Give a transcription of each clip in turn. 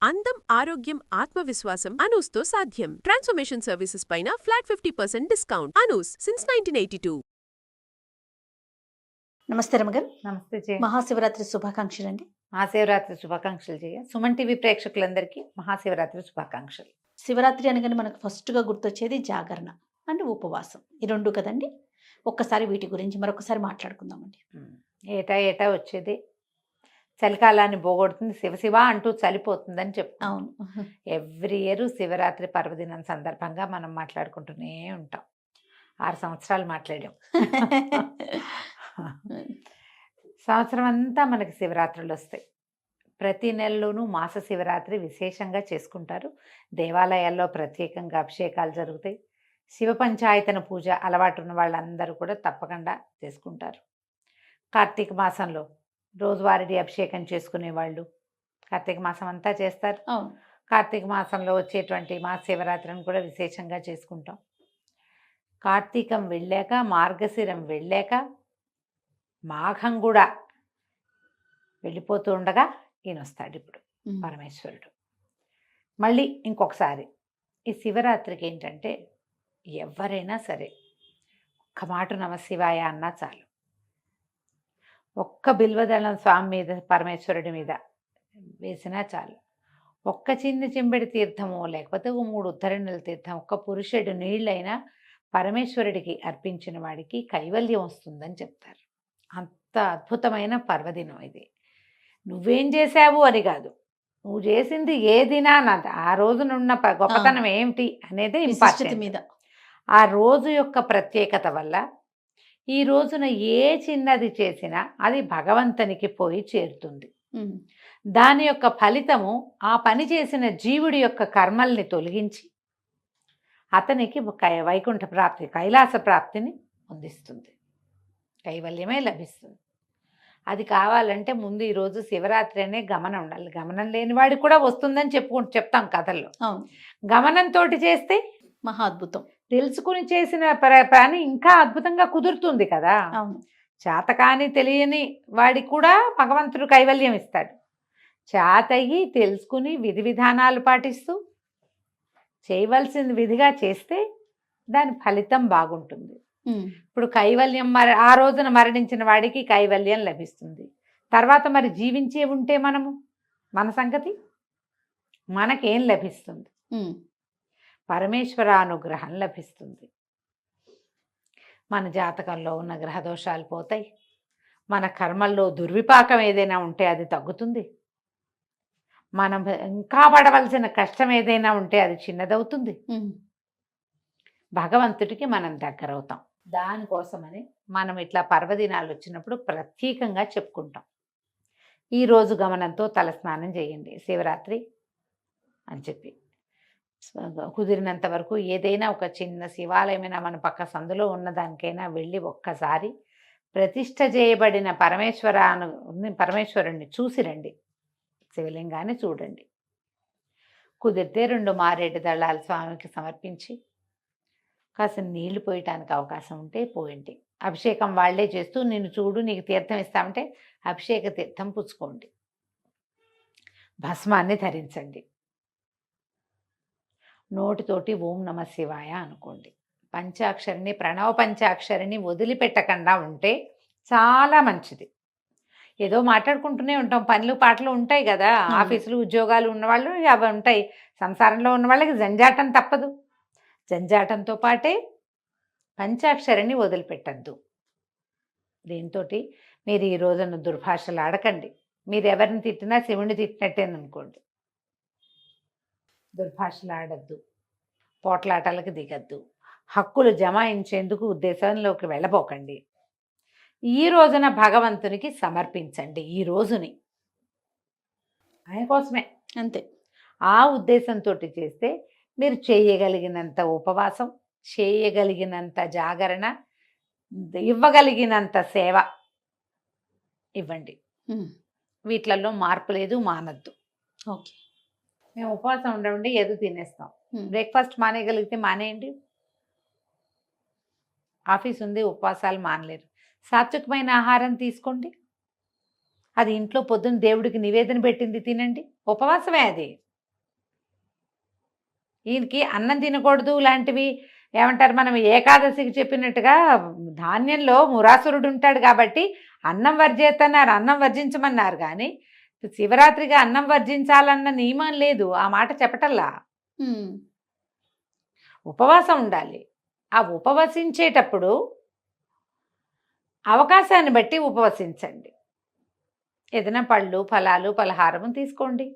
అందం, ఆరోగ్యం, ఆత్మవిశ్వాసం అనూస్తో సాధ్యం. ట్రాన్స్ఫర్మేషన్ సర్వీసెస్ పైన ఫ్లాట్ 50% డిస్కౌంట్. అనూస్ సిన్స్ 1982. నమస్తే రమగారు. నమస్తే జయ. మహాశివరాత్రి శుభాకాంక్షలు అండి. మహాశివరాత్రి శుభాకాంక్షలు జయ. సుమన్ టీవీ ప్రేక్షకులందరికీ మహాశివరాత్రి శుభాకాంక్షలు. శివరాత్రి అనగానే మనకు ఫస్ట్గా గుర్తొచ్చేది జాగరణ అండ్ ఉపవాసం, ఈ రెండు కదండి. ఒక్కసారి వీటి గురించి మరొకసారి మాట్లాడుకుందామండి. ఏటా ఏటా వచ్చేది చలికాలాన్ని పోగొడుతుంది, శివశివ అంటూ చలిపోతుందని చెప్తాం. అవును. ఎవ్రీ ఇయర్ శివరాత్రి పర్వదినం సందర్భంగా మనం మాట్లాడుకుంటూనే ఉంటాం. 6 సంవత్సరాలు మాట్లాడాం. సంవత్సరం అంతా మనకి శివరాత్రులు వస్తాయి. ప్రతి నెలలోనూ మాస శివరాత్రి విశేషంగా చేసుకుంటారు. దేవాలయాల్లో ప్రత్యేకంగా అభిషేకాలు జరుగుతాయి. శివ పంచాయతన పూజ అలవాటు ఉన్న వాళ్ళందరూ కూడా తప్పకుండా చేసుకుంటారు. కార్తీక మాసంలో రోజువారీ అభిషేకం చేసుకునే వాళ్ళు కార్తీక మాసం అంతా చేస్తారు. అవును. కార్తీక మాసంలో వచ్చేటువంటి మహాశివరాత్రిని కూడా విశేషంగా చేసుకుంటాం. కార్తీకం వెళ్ళాక, మార్గశిరం వెళ్ళాక, మాఘం కూడా వెళ్ళిపోతూ ఉండగా ఈయన వస్తాడు ఇప్పుడు పరమేశ్వరుడు. మళ్ళీ ఇంకొకసారి ఈ శివరాత్రికి ఏంటంటే ఎవరైనా సరే ఒక్క మాట నమశివాయ అన్నా చాలు, ఒక్క బిల్వదళం స్వామి మీద, పరమేశ్వరుడి మీద వేసినా చాలు, ఒక్క చిన్న చెంబెడి తీర్థమో లేకపోతే 3 ఉద్ధరణల తీర్థం, ఒక్క పురుషుడు నీళ్ళైనా పరమేశ్వరుడికి అర్పించిన వాడికి కైవల్యం వస్తుందని చెప్తారు. అంత అద్భుతమైన పర్వదినం ఇది. నువ్వేం చేశావు అని కాదు, నువ్వు చేసింది ఏదినా నాది ఆ రోజునున్న గొప్పతనం ఏమిటి అనేది ఇంపార్టెంట్. మీద ఆ రోజు యొక్క ప్రత్యేకత వల్ల ఈ రోజున ఏ చిన్నది చేసినా అది భగవంతునికి పోయి చేరుతుంది. దాని యొక్క ఫలితము ఆ పని చేసిన జీవుడి యొక్క కర్మల్ని తొలగించి అతనికి వైకుంఠ ప్రాప్తి, కైలాస ప్రాప్తిని పొందిస్తుంది, కైవల్యమే లభిస్తుంది. అది కావాలంటే ముందు ఈరోజు శివరాత్రి అనే గమనం ఉండాలి. గమనం లేని వాడికి కూడా వస్తుందని చెప్తాం కథల్లో. గమనంతో చేస్తే మహా అద్భుతం. తెలుసుకుని చేసిన పని ఇంకా అద్భుతంగా కుదురుతుంది కదా. చేతకాని తెలియని వాడికి కూడా భగవంతుడు కైవల్యం ఇస్తాడు. చేతయి తెలుసుకుని విధి విధానాలు పాటిస్తూ చేయవలసిన విధిగా చేస్తే దాని ఫలితం బాగుంటుంది. ఇప్పుడు కైవల్యం ఆ రోజున మరణించిన వాడికి కైవల్యం లభిస్తుంది. తర్వాత మరి జీవించే ఉంటే మన సంగతి మనకేం లభిస్తుంది? పరమేశ్వర అనుగ్రహం లభిస్తుంది. మన జాతకంలో ఉన్న గ్రహదోషాలు పోతాయి. మన కర్మల్లో దుర్విపాకం ఏదైనా ఉంటే అది తగ్గుతుంది. మనం ఇంకా పడవలసిన కష్టం ఏదైనా ఉంటే అది చిన్నదవుతుంది. భగవంతుడికి మనం దగ్గరవుతాం. దానికోసమని మనం ఇట్లా పర్వదినాలు వచ్చినప్పుడు ప్రత్యేకంగా చెప్పుకుంటాం. ఈరోజు గమనంతో తలస్నానం చేయండి శివరాత్రి అని చెప్పి, కుదిరినంత వరకు ఏదైనా ఒక చిన్న శివాలయమైనా మన పక్క సందులో ఉన్నదానికైనా వెళ్ళి ఒక్కసారి ప్రతిష్ఠ చేయబడిన పరమేశ్వరుణ్ణి చూసి రండి. శివలింగాన్ని చూడండి. కుదిరితే 2 మారేడు దళాలు స్వామికి సమర్పించి కాస్త నీళ్లు పోయటానికి అవకాశం ఉంటే పోయండి. అభిషేకం వాళ్లే చేస్తూ నిన్ను చూడు నీకు తీర్థం ఇస్తామంటే అభిషేక తీర్థం పుచ్చుకోండి. భస్మాన్ని ధరించండి. నోటితోటి ఓం నమ శివాయ అనుకోండి. పంచాక్షరిని, ప్రణవ పంచాక్షరిని వదిలిపెట్టకుండా ఉంటే చాలా మంచిది. ఏదో మాట్లాడుకుంటూనే ఉంటాం, పనులు పాటలు ఉంటాయి కదా, ఆఫీసులు ఉద్యోగాలు ఉన్నవాళ్ళు అవి ఉంటాయి. సంసారంలో ఉన్న వాళ్ళకి జంజాటం తప్పదు. జంజాటంతో పాటే పంచాక్షరిని వదిలిపెట్టద్దు. దీంతో మీరు ఈ రోజున దుర్భాషలు ఆడకండి. మీరు ఎవరిని తిట్టినా శివుని తిట్టినట్టేననుకోండి. దుర్భాషలు ఆడద్దు, పోట్లాటలకు దిగద్దు, హక్కులు జమాయించేందుకు ఉద్దేశంలోకి వెళ్ళబోకండి. ఈ రోజున భగవంతునికి సమర్పించండి. ఈ రోజుని ఆయన కోసమే, అంతే. ఆ ఉద్దేశంతో చేస్తే మీరు చేయగలిగినంత ఉపవాసం, చేయగలిగినంత జాగరణ, ఇవ్వగలిగినంత సేవ ఇవ్వండి. వీటిలలో మార్పు లేదు, మానద్దు. ఓకే. మేము ఉపవాసం ఉండవండి, ఏదో తినేస్తాం. బ్రేక్ఫాస్ట్ మానేయగలిగితే మానేయండి. ఆఫీస్ ఉంది, ఉపవాసాలు మానలేరు. సాత్వికమైన ఆహారం తీసుకోండి. అది ఇంట్లో పొద్దున్న దేవుడికి నివేదన పెట్టింది తినండి. ఉపవాసమే అది. ఈయనకి అన్నం తినకూడదు లాంటివి ఏమంటారు, మనం ఏకాదశికి చెప్పినట్టుగా ధాన్యంలో మురాసురుడు ఉంటాడు కాబట్టి అన్నం వర్జేతన్నారు, అన్నం వర్జించమన్నారు. కానీ శివరాత్రిగా అన్నం వర్జించాలన్న నియమం లేదు, ఆ మాట చెప్పటల్లా. ఉపవాసం ఉండాలి. ఆ ఉపవసించేటప్పుడు అవకాశాన్ని బట్టి ఉపవసించండి. ఏదైనా పళ్ళు, ఫలాలు, పలహారము తీసుకోండి.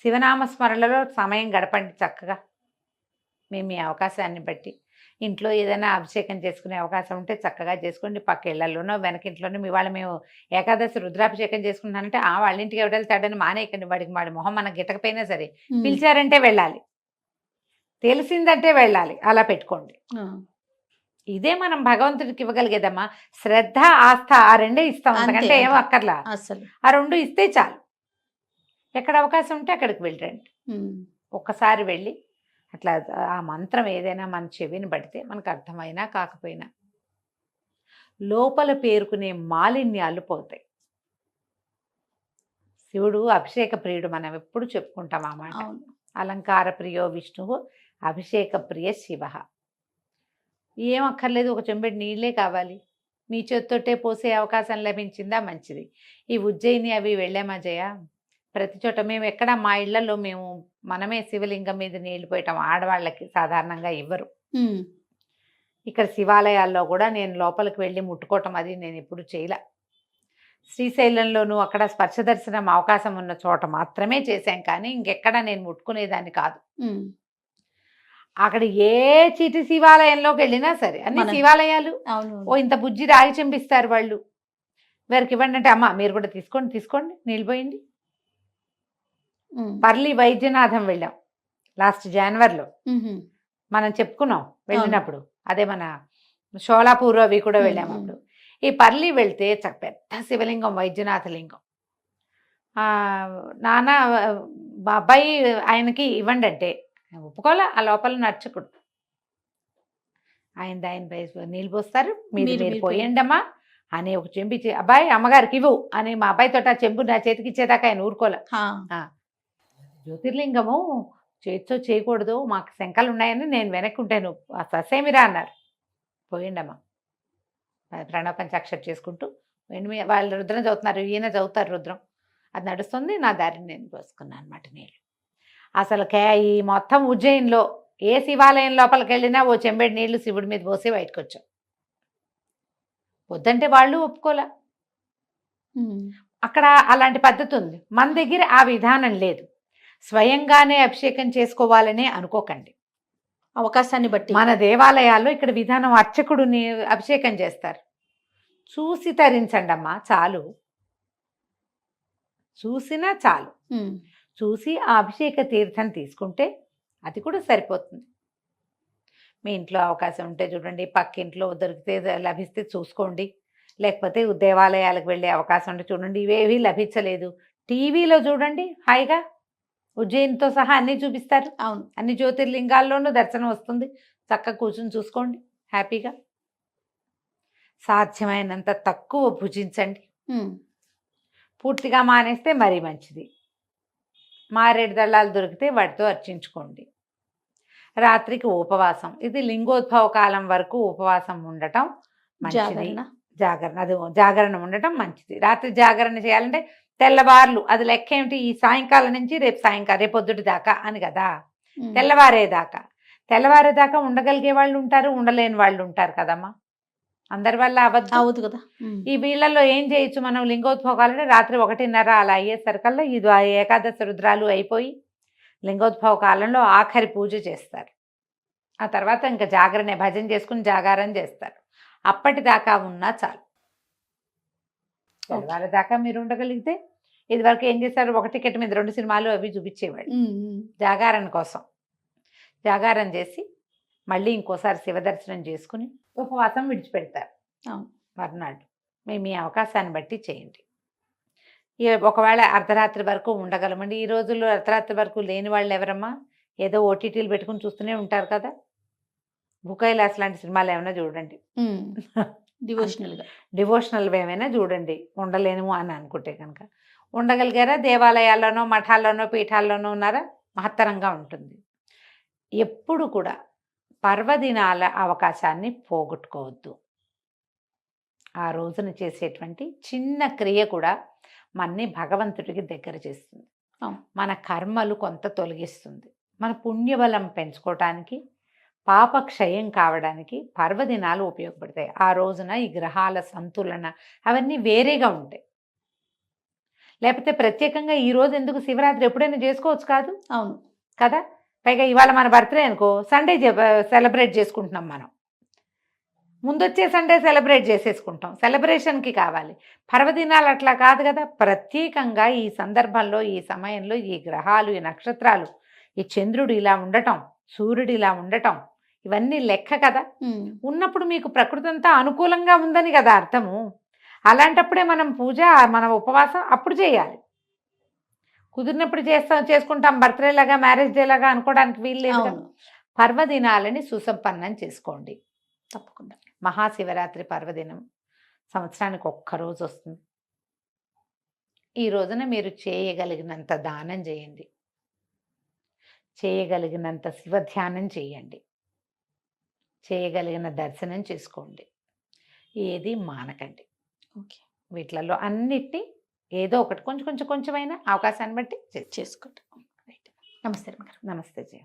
శివనామస్మరణలో సమయం గడపండి చక్కగా. మేము మీ అవకాశాన్ని బట్టి ఇంట్లో ఏదైనా అభిషేకం చేసుకునే అవకాశం ఉంటే చక్కగా చేసుకోండి. పక్క ఇళ్లలోనో వెనకింట్లోనో మీ వాళ్ళు మేము ఏకాదశి రుద్రాభిషేకం చేసుకుంటానంటే వాళ్ళ ఇంటికి ఎవడెళ్తాడని మానేయకండి. వాడి మొహం మనకు గిట్టకపోయినా సరే పిలిచారంటే వెళ్ళాలి, తెలిసిందంటే వెళ్ళాలి, అలా పెట్టుకోండి. ఇదే మనం భగవంతుడికి ఇవ్వగలిగేదమ్మా. శ్రద్ధ, ఆస్థ ఆ రెండే ఇస్తాం, అంతకంటే ఏమో అక్కర్లా. అసలు ఆ రెండు ఇస్తే చాలు. ఎక్కడ అవకాశం ఉంటే అక్కడికి వెళ్ళండి. ఒక్కసారి వెళ్ళి అట్లా ఆ మంత్రం ఏదైనా మన చెవిని పడితే మనకు అర్థమైనా కాకపోయినా లోపల పేరుకునే మాలిన్యాలు పోతాయి. శివుడు అభిషేక ప్రియుడు, మనం ఎప్పుడు చెప్పుకుంటాం ఆ మాట. అలంకార ప్రియో విష్ణువు అభిషేక ప్రియ శివ. ఏం అక్కర్లేదు, ఒక చెంబెడు నీళ్ళే కావాలి. మీ చేత్తోటే పోసే అవకాశం లభించిందా మంచిది. ఈ ఉజ్జయిని అవి వెళ్ళామా జయ, ప్రతి చోట మేము ఎక్కడ మా ఇళ్లలో మేము మనమే శివలింగం మీద నీళ్లు పోయటం, ఆడవాళ్ళకి సాధారణంగా ఇవ్వరు. ఇక్కడ శివాలయాల్లో కూడా నేను లోపలికి వెళ్ళి ముట్టుకోవటం అది నేను ఎప్పుడు చేయలే. శ్రీశైలంలోనూ అక్కడ స్పర్శ దర్శనం అవకాశం ఉన్న చోట మాత్రమే చేశాం, కానీ ఇంకెక్కడ నేను ముట్టుకునేదాన్ని కాదు. అక్కడ ఏ చీటి శివాలయంలోకి వెళ్ళినా సరే అన్ని శివాలయాలు ఇంత బుజ్జి రాగి చెంపిస్తారు వాళ్ళు. వారికి ఇవ్వండి అంటే అమ్మ మీరు కూడా తీసుకోండి నీళ్ళు పోయండి. పర్లి వైద్యనాథం వెళ్ళాం లాస్ట్ జనవరిలో, మనం చెప్పుకున్నాం వెళ్ళినప్పుడు. అదే మన షోలాపూర్ అవి కూడా వెళ్ళాము అప్పుడు. ఈ పర్లి వెళ్తే పెద్ద శివలింగం, వైద్యనాథ లింగం. నాన్న మా అబ్బాయి ఆయనకి ఇవ్వండి అంటే ఒప్పుకోలే. ఆ లోపల నర్చకుడు ఆయన నీళ్ళు పోస్తారు, మీరు పోయండి అమ్మా అని ఒక చెంబి అబ్బాయి అమ్మగారికి ఇవ్వు అని మా అబ్బాయితో ఆ చెంబు నా చేతికి ఇచ్చేదాకా ఆయన ఊరుకోలే. జ్యోతిర్లింగము చేతితో చేయకూడదు, మాకు శంకలు ఉన్నాయని నేను వెనక్కి ఉంటాను, ససేమిరా అన్నారు. పోయిండమ్మా ప్రణవ పంచాక్షరి చేసుకుంటూ వాళ్ళు రుద్రం చదువుతున్నారు, ఈయన చదువుతారు రుద్రం, అది నడుస్తుంది. నా దారిని నేను పోసుకున్నాను అనమాట నీళ్ళు. అసలు ఈ మొత్తం ఉజ్జయిన్లో ఏ శివాలయం లోపలికి వెళ్ళినా ఓ చెంబెడు నీళ్లు శివుడి మీద పోసి బయటకు వచ్చాం. వద్దంటే వాళ్ళు ఒప్పుకోలే. అక్కడ అలాంటి పద్ధతి ఉంది, మన దగ్గర ఆ విధానం లేదు. స్వయంగానే అభిషేకం చేసుకోవాలనే అనుకోకండి, అవకాశాన్ని బట్టి. మన దేవాలయాల్లో ఇక్కడ విధానం అర్చకుడిని అభిషేకం చేస్తారు. చూసి తరించండి అమ్మా చాలు, చూసినా చాలు. చూసి ఆ అభిషేక తీర్థం తీసుకుంటే అది కూడా సరిపోతుంది. మీ ఇంట్లో అవకాశం ఉంటే చూడండి, పక్కింట్లో దొరికితే లభిస్తే చూసుకోండి, లేకపోతే దేవాలయాలకు వెళ్ళే అవకాశం ఉంటే చూడండి. ఇవేవి లభించలేదు, టీవీలో చూడండి, హాయిగా ఉజ్జయినితో సహా అన్నీ చూపిస్తారు. అవును, అన్ని జ్యోతిర్లింగాల్లోనూ దర్శనం వస్తుంది. చక్కగా కూర్చుని చూసుకోండి హ్యాపీగా. సాధ్యమైనంత తక్కువ భుజించండి, పూర్తిగా మానేస్తే మరీ మంచిది. మారేడు దళాలు దొరికితే వాటితో అర్చించుకోండి. రాత్రికి ఉపవాసం, ఇది లింగోద్భవ కాలం వరకు ఉపవాసం ఉండటం మంచిది. జాగరణ ఉండటం మంచిది. రాత్రి జాగరణ చేయాలంటే తెల్లవార్లు, అది లెక్క ఏమిటి, ఈ సాయంకాలం నుంచి రేపు పొద్దుటి దాకా అని కదా, తెల్లవారేదాకా ఉండగలిగే వాళ్ళు ఉంటారు, ఉండలేని వాళ్ళు ఉంటారు కదమ్మా. అందరి వల్ల అవద్దు కదా. ఈ వీళ్ళల్లో ఏం చేయొచ్చు మనం, లింగోద్భవాలంటే రాత్రి 1:30 అలా అయ్యేసరికల్లా ఇది ఏకాదశి రుద్రాలు అయిపోయి లింగోద్భవ కాలంలో ఆఖరి పూజ చేస్తారు. ఆ తర్వాత ఇంకా జాగరణే, భజన చేసుకుని జాగారం చేస్తారు. అప్పటిదాకా ఉన్నా చాలు. తెల్లవారేదాకా మీరు ఉండగలిగితే, ఇది వరకు ఏం చేస్తారు, ఒక టికెట్ మీద 2 సినిమాలు అవి చూపించేవాళ్ళు జాగారం కోసం. జాగారం చేసి మళ్ళీ ఇంకోసారి శివదర్శనం చేసుకుని ఉపవాసం విడిచిపెడతారు మర్నాడు. మీ అవకాశాన్ని బట్టి చేయండి. ఒకవేళ అర్ధరాత్రి వరకు ఉండగలమండి. ఈ రోజుల్లో అర్ధరాత్రి వరకు లేని వాళ్ళు ఎవరమ్మా, ఏదో ఓటీటీలు పెట్టుకుని చూస్తూనే ఉంటారు కదా. భూకైలాస్ లాంటి సినిమాలు ఏమైనా చూడండి, డివోషనల్ ఏమైనా చూడండి, ఉండలేము అని అనుకుంటే కనుక. ఉండగలిగారా? దేవాలయాల్లోనో మఠాల్లోనో పీఠాల్లోనో ఉన్నారా? మహత్తరంగా ఉంటుంది. ఎప్పుడు కూడా పర్వదినాల అవకాశాన్ని పోగొట్టుకోవద్దు. ఆ రోజున చేసేటువంటి చిన్న క్రియ కూడా మనని భగవంతుడికి దగ్గర చేస్తుంది. అవును. మన కర్మలు కొంత తొలగిస్తుంది. మన పుణ్యబలం పెంచుకోవటానికి, పాపక్షయం కావడానికి పర్వదినాలు ఉపయోగపడతాయి. ఆ రోజున ఈ గ్రహాల సంతులన అవన్నీ వేరేగా ఉంటాయి. లేకపోతే ప్రత్యేకంగా ఈ రోజు ఎందుకు, శివరాత్రి ఎప్పుడైనా చేసుకోవచ్చు కాదు అవును కదా. పైగా ఇవాళ మన బర్త్డే అనుకో, సండే సెలబ్రేట్ చేసుకుంటున్నాం మనం. ముందొచ్చే సండే సెలబ్రేట్ చేసేసుకుంటాం. సెలబ్రేషన్కి కావాలి. పర్వదినాలు అట్లా కాదు కదా. ప్రత్యేకంగా ఈ సందర్భంలో, ఈ సమయంలో ఈ గ్రహాలు, ఈ నక్షత్రాలు, ఈ చంద్రుడు ఇలా ఉండటం, సూర్యుడు ఇలా ఉండటం, ఇవన్నీ లెక్క కదా. ఉన్నప్పుడు మీకు ప్రకృతి అంతా అనుకూలంగా ఉందని కదా అర్థము. అలాంటప్పుడే మనం పూజ, మన ఉపవాసం అప్పుడు చేయాలి. కుదిరినప్పుడు చేసుకుంటాం. బర్త్డే లాగా, మ్యారేజ్ డే లాగా అనుకోవడానికి వీలు లేదు కదా. అవును పర్వదినాలని సుసంపన్నం చేసుకోండి. తప్పకుండా. మహాశివరాత్రి పర్వదినం సంవత్సరానికి ఒక్కరోజు వస్తుంది. ఈ రోజున మీరు చేయగలిగినంత దానం చేయండి, చేయగలిగినంత శివధ్యానం చేయండి, చేయగలిగిన దర్శనం చేసుకోండి. ఏది మానకండి. ఓకే, వీటిలలో అన్నిటినీ ఏదో ఒకటి కొంచెమైనా అవకాశాన్ని బట్టి చేసుకుంటాం. రైట్. నమస్తే రమగారు. నమస్తే జయ.